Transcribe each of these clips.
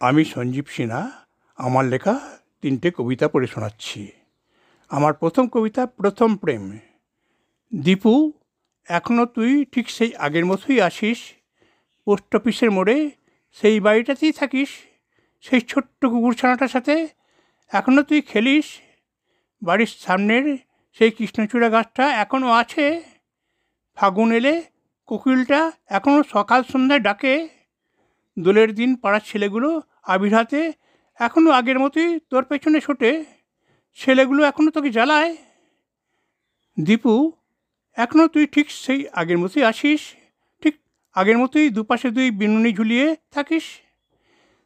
আমি সঞ্জীব সিনহা আমার লেখা 3টে কবিতা পড়ে শোনাচ্ছি। আমার প্রথম কবিতা প্রথম প্রেম। দীপু, এখনও তুই ঠিক সেই আগের মতোই আছিস। পোস্ট অফিসের মোড়ে সেই বাড়িটাতেই থাকিস, সেই ছোট্ট কুকুরছানাটার সাথে এখনও তুই খেলিস। বাড়ির সামনের সেই কৃষ্ণচূড়া গাছটা এখনও আছে। ফাগুন এলে কোকিলটা এখনও সকাল সন্ধ্যায় ডাকে। দোলের দিন পাড়ার ছেলেগুলো আবির হাতে এখনও আগের মতোই তোর পেছনে ছোটে। ছেলেগুলো এখনও তোকে জ্বালায়। দীপু, এখনও তুই ঠিক সেই আগের মতোই আছিস, ঠিক আগের মতোই দুপাশে তুই বিনুনি ঝুলিয়ে থাকিস।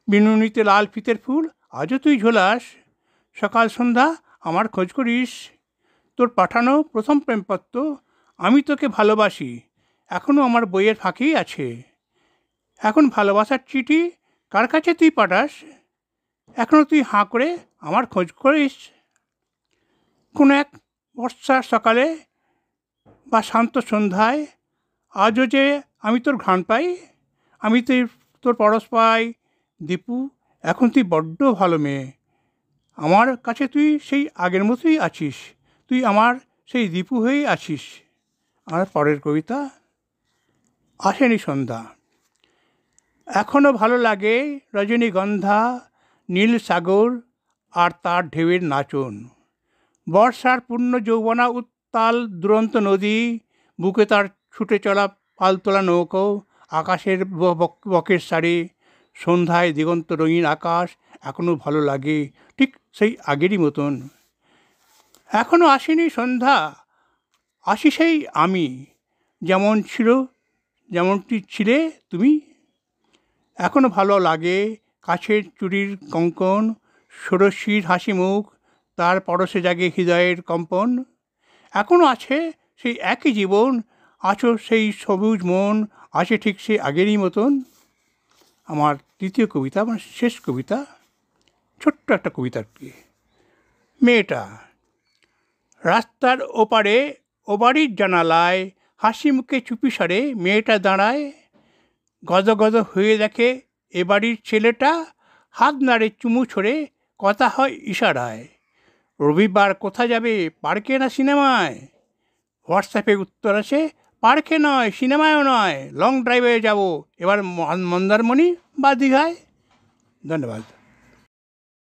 বিনুনিতে লাল ফিতের ফুল আজও তুই ঝোলাস। সকাল সন্ধ্যা আমার খোঁজ করিস। তোর পাঠানো প্রথম প্রেমপত্র আমি তোকে ভালোবাসি এখনও আমার বইয়ের ফাঁকেই আছে। এখন ভালোবাসার চিঠি কার কাছে তুই পাঠাস? এখনও তুই হাঁ করে আমার খোঁজ করিস। কোনো এক বর্ষার সকালে বা শান্ত সন্ধ্যায় আজও যে আমি তোর ঘ্রাণ পাই, আমি তোর পরশ পাই। দীপু, এখন তুই বড্ড ভালো মেয়ে। আমার কাছে তুই সেই আগের মতোই আছিস, তুই আমার সেই দীপু হয়েই আছিস। আর পরের কবিতা আসেনি সন্ধ্যা। এখনও ভালো লাগে রজনীগন্ধা, নীল সাগর আর তার ঢেউয়ের নাচন। বর্ষার পূর্ণ যৌবনা উত্তাল দুরন্ত নদী, বুকে তার ছুটে চলা পালতোলা নৌকো, আকাশের বকের শাড়ি, সন্ধ্যায় দিগন্ত রঙিন আকাশ এখনও ভালো লাগে ঠিক সেই আগেরই মতন। এখনও আসেনি সন্ধ্যা, আসি সেই আমি, যেমন ছিল যেমনটি ছিলে তুমি। এখনও ভালো লাগে কাছের চুড়ির কঙ্কন, ষোড়শীর হাসি মুখ, তার পরশে জাগে হৃদয়ের কম্পন। এখনও আছে সেই একই জীবন, আছো সেই সবুজ মন, আছে ঠিক সেই আগেরই মতন। আমার দ্বিতীয় কবিতা, আমার শেষ কবিতা, ছোট্ট একটা কবিতা কি। মেয়েটা রাস্তার ওপারে ও বাড়ির জানালায় হাসি মুখে চুপিসারে মেয়েটা দাঁড়ায়। গদ গদ হয়ে দেখে এ বাড়ির ছেলেটা, হাত নাড়ে চুমু ছড়ে কথা হয় ইশারায়। রবিবার কোথা যাবে, পার্কে না সিনেমায়? হোয়াটসঅ্যাপে উত্তর আছে, পার্কে নয় সিনেমায়ও নয়, লং ড্রাইভে যাব এবার মন্দারমণি বা দীঘায়। ধন্যবাদ।